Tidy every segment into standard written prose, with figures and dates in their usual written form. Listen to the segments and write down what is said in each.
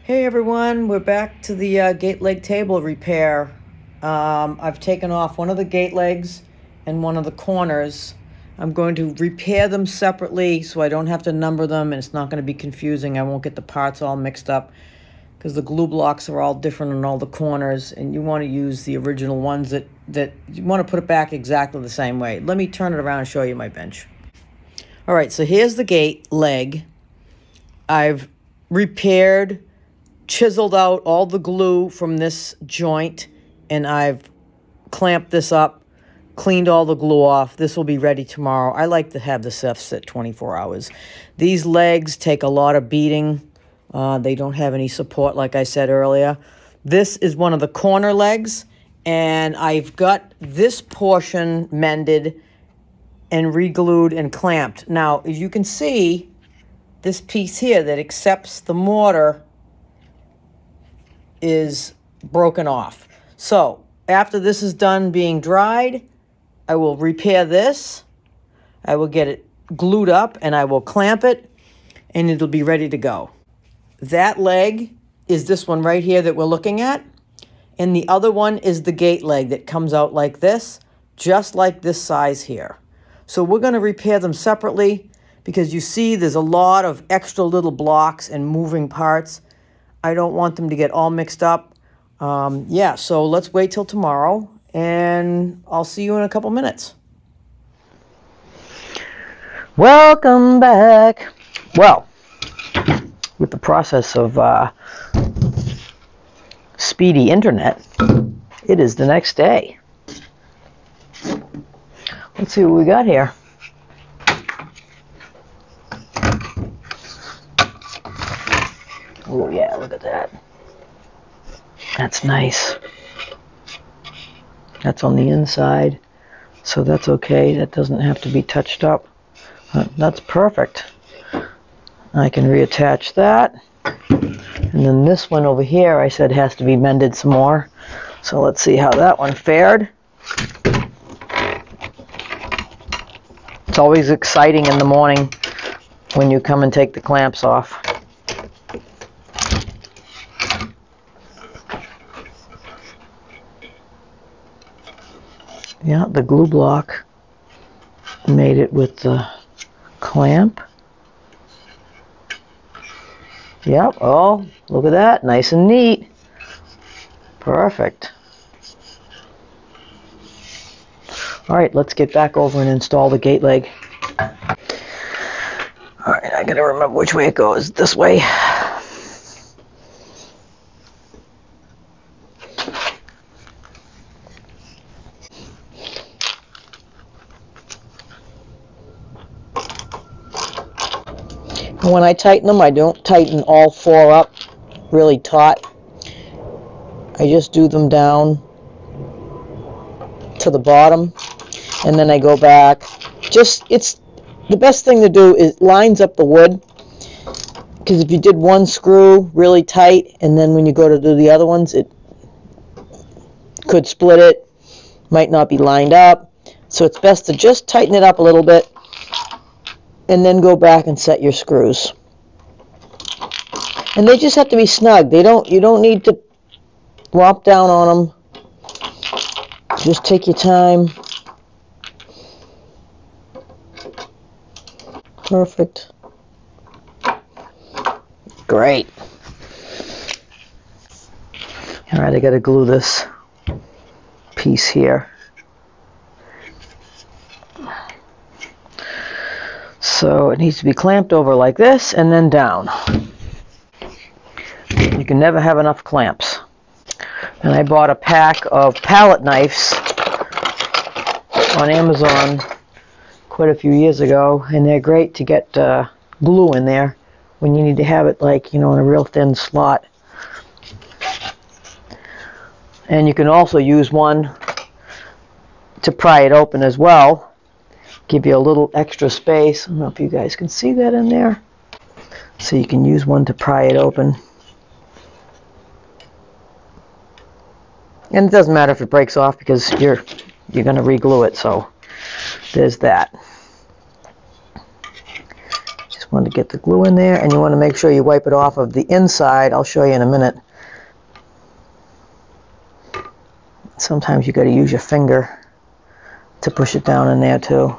Hey everyone, we're back to the gate leg table repair. I've taken off one of the gate legs and one of the corners. I'm going to repair them separately so I don't have to number them and it's not going to be confusing. I won't get the parts all mixed up because the glue blocks are all different on all the corners and you want to use the original ones that you want to put it back exactly the same way. Let me turn it around and show you my bench. All right, so here's the gate leg. I've repaired, chiseled out all the glue from this joint, and I've clamped this up, cleaned all the glue off. This will be ready tomorrow. I like to have the stuff sit 24 hours. These legs take a lot of beating. They don't have any support, like I said earlier. This is one of the corner legs, and I've got this portion mended and re-glued and clamped. Now, as you can see, this piece here that accepts the mortar is broken off. So after this is done being dried, I will repair this. I will get it glued up and I will clamp it and it'll be ready to go. That leg is this one right here that we're looking at. And the other one is the gate leg that comes out like this, just like this size here. So we're going to repair them separately because you see there's a lot of extra little blocks and moving parts. I don't want them to get all mixed up. Yeah, so let's wait till tomorrow, and I'll see you in a couple minutes. Welcome back. Well, with the process of speedy internet, it is the next day. Let's see what we got here. Oh yeah, look at that. That's nice. That's on the inside, so that's okay. That doesn't have to be touched up. That's perfect. I can reattach that. And then this one over here, I said has to be mended some more. So let's see how that one fared. It's always exciting in the morning when you come and take the clamps off. Yeah, the glue block made it with the clamp. Yep, oh, look at that, nice and neat. Perfect. All right, let's get back over and install the gate leg. All right, I gotta remember which way it goes. This way. When I tighten them, I don't tighten all four up really taut. I just do them down to the bottom, and then I go back. It's the best thing to do is lines up the wood, because if you did one screw really tight, and then when you go to do the other ones, it could split it, might not be lined up. So it's best to just tighten it up a little bit, and then go back and set your screws. And they just have to be snug. You don't need to lop down on them. Just take your time. Perfect. Great. All right, I got to glue this piece here. So it needs to be clamped over like this and then down. You can never have enough clamps. And I bought a pack of palette knives on Amazon quite a few years ago, and they're great to get glue in there when you need to have it, like, you know, in a real thin slot. And you can also use one to pry it open as well. Give you a little extra space. I don't know if you guys can see that in there. So you can use one to pry it open. And it doesn't matter if it breaks off because you're going to re-glue it, so there's that. Just want to get the glue in there, and you want to make sure you wipe it off of the inside. I'll show you in a minute. Sometimes you got to use your finger to push it down in there too.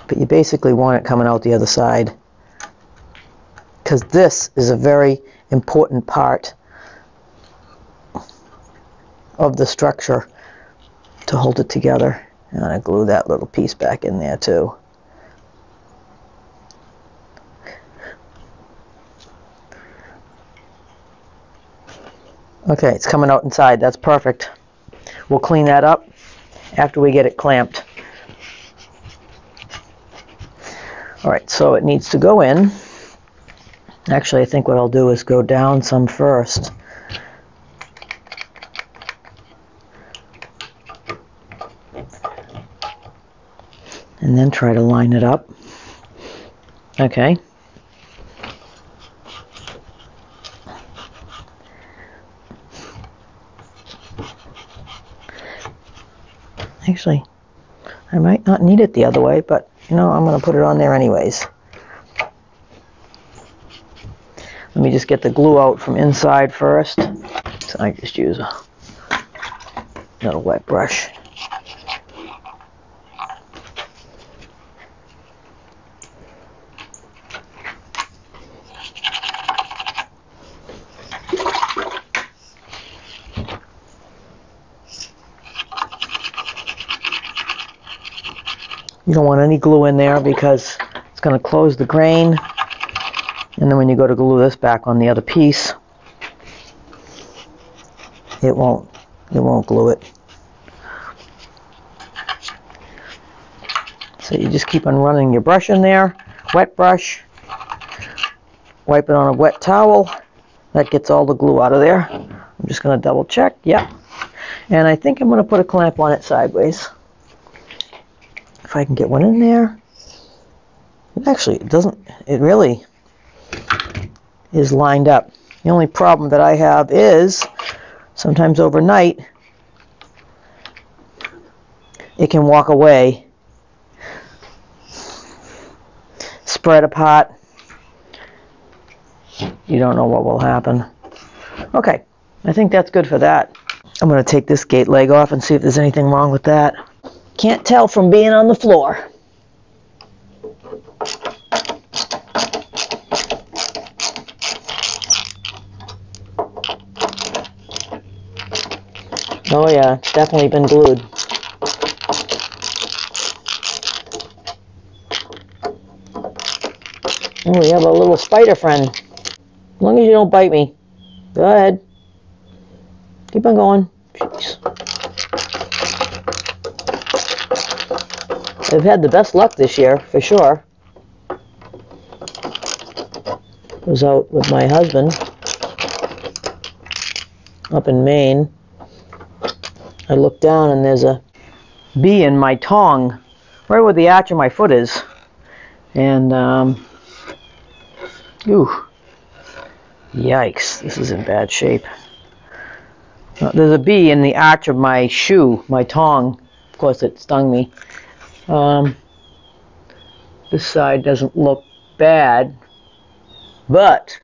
But you basically want it coming out the other side, because this is a very important part of the structure to hold it together. And I glue that little piece back in there too. Okay, it's coming out inside. That's perfect. We'll clean that up after we get it clamped. Alright, so it needs to go in. Actually, I think what I'll do is go down some first. And then try to line it up. Okay. Actually, I might not need it the other way, but you know, I'm going to put it on there anyways. Let me just get the glue out from inside first. So I just use a little wet brush. You don't want any glue in there because it's going to close the grain, and then when you go to glue this back on the other piece, it won't glue it. So you just keep on running your brush in there, wet brush, wipe it on a wet towel. That gets all the glue out of there. I'm just going to double check. Yep. And I think I'm going to put a clamp on it sideways. If I can get one in there. Actually, it doesn't, it really is lined up. The only problem that I have is sometimes overnight it can walk away, spread apart. You don't know what will happen. Okay, I think that's good for that. I'm going to take this gate leg off and see if there's anything wrong with that. Can't tell from being on the floor. Oh yeah, it's definitely been glued. Oh, we have a little spider friend. As long as you don't bite me. Go ahead. Keep on going. Jeez. I've had the best luck this year, for sure. I was out with my husband up in Maine. I looked down and there's a bee in my tongue, right where the arch of my foot is. And, yikes, this is in bad shape. There's a bee in the arch of my shoe, my tongue. Of course, it stung me. This side doesn't look bad, but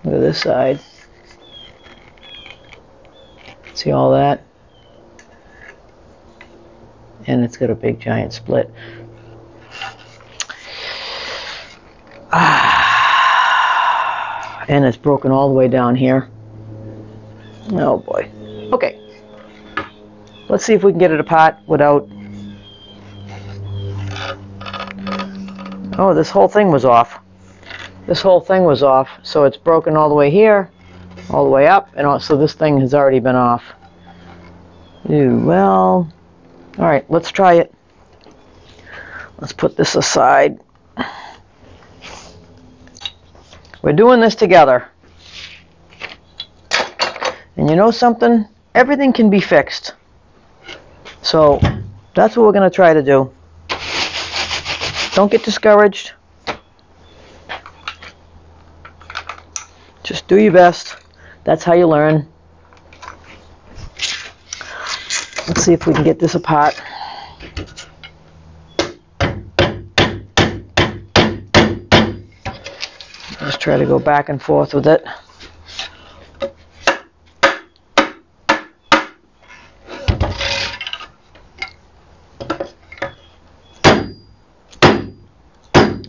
look at this side. See all that? And it's got a big giant split. And it's broken all the way down here. Oh boy. Okay. Let's see if we can get it apart without... Oh, this whole thing was off. This whole thing was off. So it's broken all the way here, all the way up, and so this thing has already been off. Ew, well... Alright, let's try it. Let's put this aside. We're doing this together. And you know something? Everything can be fixed. So, that's what we're going to try to do. Don't get discouraged. Just do your best. That's how you learn. Let's see if we can get this apart. Just try to go back and forth with it.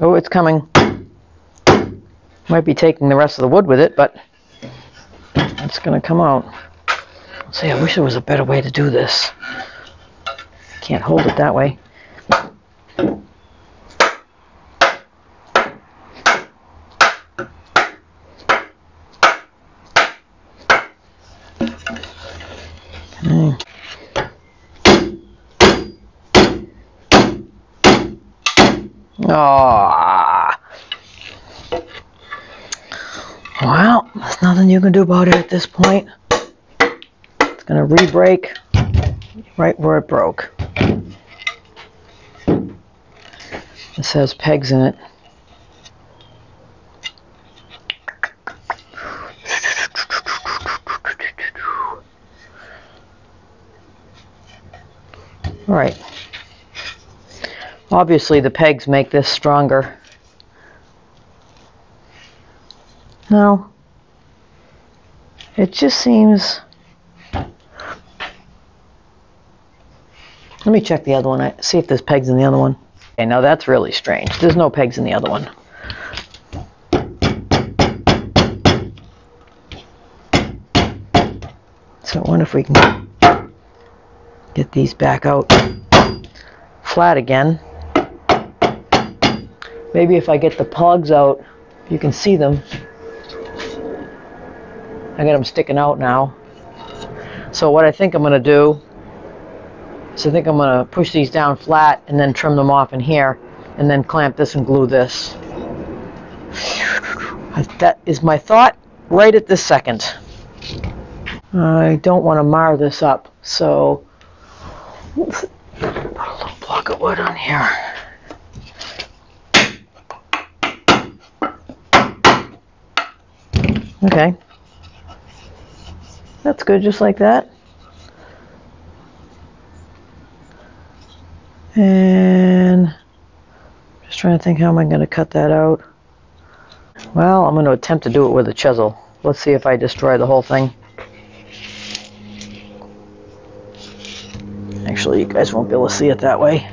Oh, it's coming. Might be taking the rest of the wood with it, but it's going to come out. See, I wish there was a better way to do this. Can't hold it that way. Okay. Oh. Well, there's nothing you can do about it at this point. It's going to re-break right where it broke. This has pegs in it. All right. Obviously, the pegs make this stronger. No. It just seems... Let me check the other one. See if there's pegs in the other one. Okay, now that's really strange. There's no pegs in the other one. So I wonder if we can get these back out flat again. Maybe if I get the plugs out, you can see them. I got them sticking out now. So what I think I'm going to do is I think I'm going to push these down flat and then trim them off in here and then clamp this and glue this. That is my thought right at this second. I don't want to mar this up, so put a little block of wood on here. Okay. That's good, just like that. And just trying to think, how am I going to cut that out? Well, I'm going to attempt to do it with a chisel. Let's see if I destroy the whole thing. Actually, you guys won't be able to see it that way.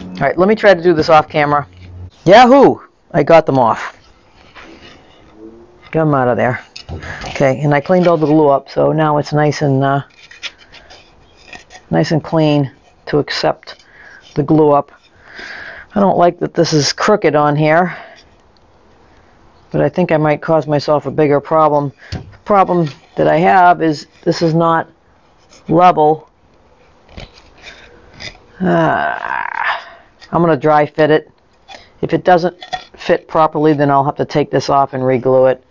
All right, let me try to do this off camera. Yahoo! I got them off. Got them out of there. Okay, and I cleaned all the glue up, so now it's nice and clean to accept the glue up. I don't like that this is crooked on here, but I think I might cause myself a bigger problem. The problem that I have is this is not level. I'm going to dry fit it. If it doesn't fit properly, then I'll have to take this off and re-glue it.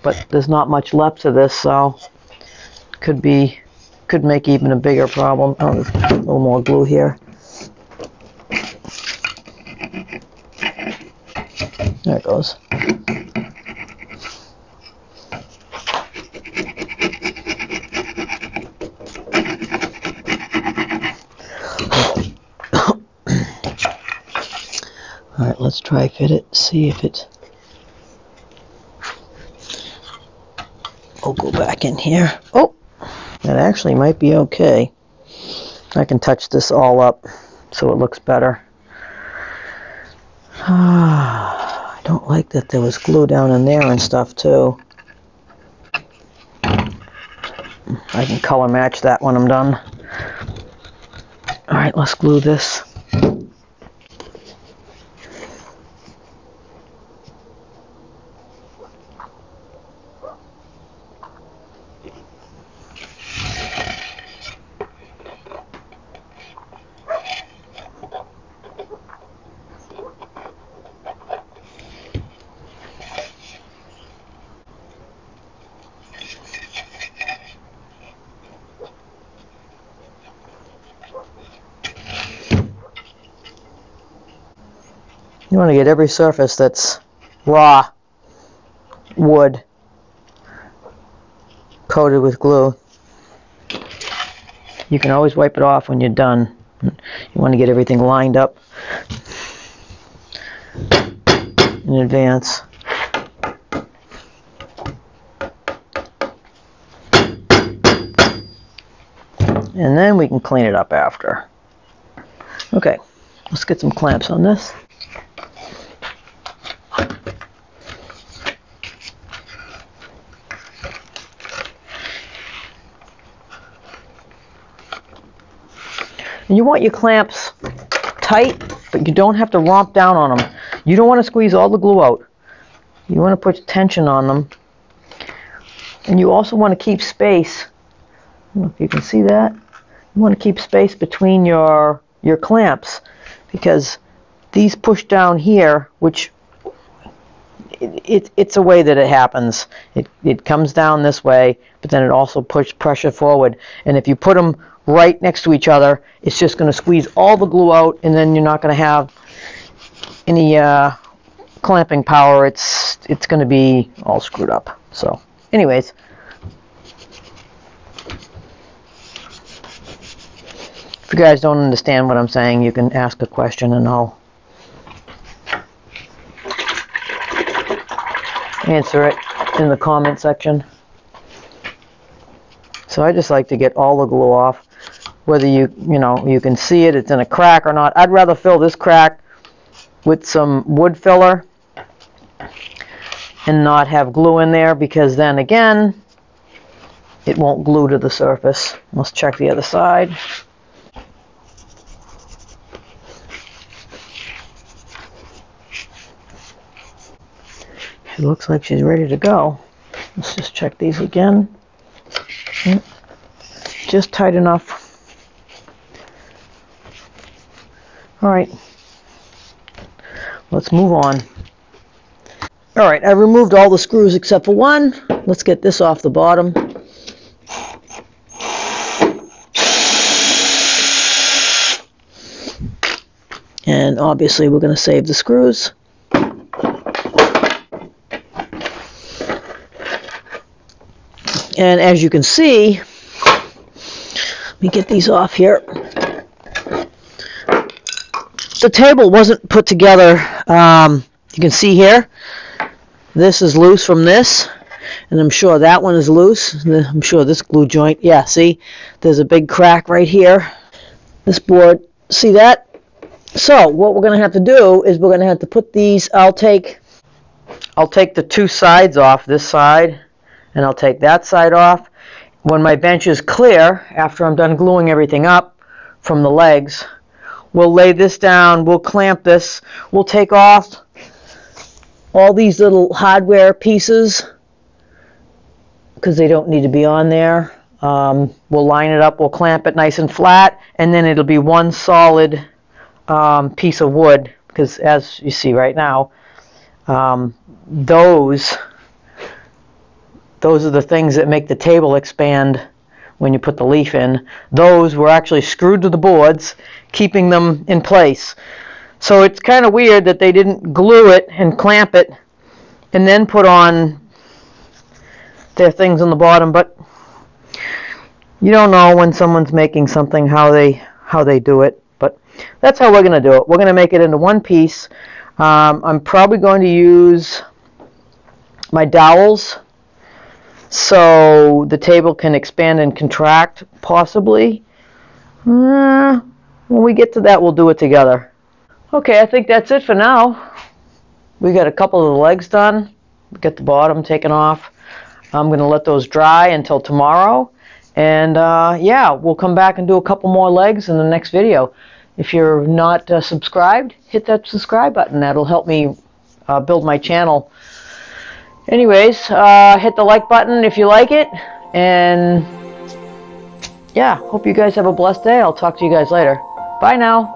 But there's not much left to this, so could make even a bigger problem. Oh, there's a little more glue here. There it goes. All right, let's try fit it, see if it... I'll go back in here. Oh, that actually might be okay. I can touch this all up so it looks better. I don't like that there was glue down in there and stuff too. I can color match that when I'm done. All right, let's glue this. You want to get every surface that's raw wood coated with glue. You can always wipe it off when you're done. You want to get everything lined up in advance. And then we can clean it up after. Okay, let's get some clamps on this. And you want your clamps tight, but you don't have to romp down on them. You don't want to squeeze all the glue out. You want to put tension on them. And you also want to keep space. I don't know if you can see that. You want to keep space between your clamps, because these push down here, which it's a way that it happens. It comes down this way, but then it also pushes pressure forward. And if you put them right next to each other, it's just going to squeeze all the glue out, and then you're not going to have any clamping power. It's going to be all screwed up. So anyways, if you guys don't understand what I'm saying, you can ask a question and I'll answer it in the comment section. So I just like to get all the glue off, whether you can see it, it's in a crack or not. I'd rather fill this crack with some wood filler and not have glue in there, because then again, it won't glue to the surface. Let's check the other side. It looks like she's ready to go. Let's just check these again. Just tight enough. All right, let's move on. All right, I removed all the screws except for one. Let's get this off the bottom. And obviously we're going to save the screws. And as you can see, let me get these off here. The table wasn't put together. You can see here, this is loose from this, and I'm sure that one is loose. I'm sure this glue joint, yeah, see, there's a big crack right here. This board, see that? So what we're going to have to do is we're going to have to put these, I'll take the two sides off, this side, and I'll take that side off. When my bench is clear, after I'm done gluing everything up from the legs, we'll lay this down, we'll clamp this, we'll take off all these little hardware pieces because they don't need to be on there. We'll line it up, we'll clamp it nice and flat, and then it'll be one solid piece of wood, because as you see right now, those are the things that make the table expand when you put the leaf in. Those were actually screwed to the boards, keeping them in place. So it's kind of weird that they didn't glue it and clamp it and then put on their things on the bottom, but you don't know when someone's making something how they do it. But that's how we're going to do it. We're going to make it into one piece. I'm probably going to use my dowels so the table can expand and contract, possibly. When we get to that, we'll do it together. Okay, I think that's it for now. We got a couple of the legs done. We got the bottom taken off. I'm going to let those dry until tomorrow. And yeah, we'll come back and do a couple more legs in the next video. If you're not subscribed, hit that subscribe button. That'll help me build my channel. Anyways, hit the like button if you like it. And yeah, hope you guys have a blessed day. I'll talk to you guys later. Bye now.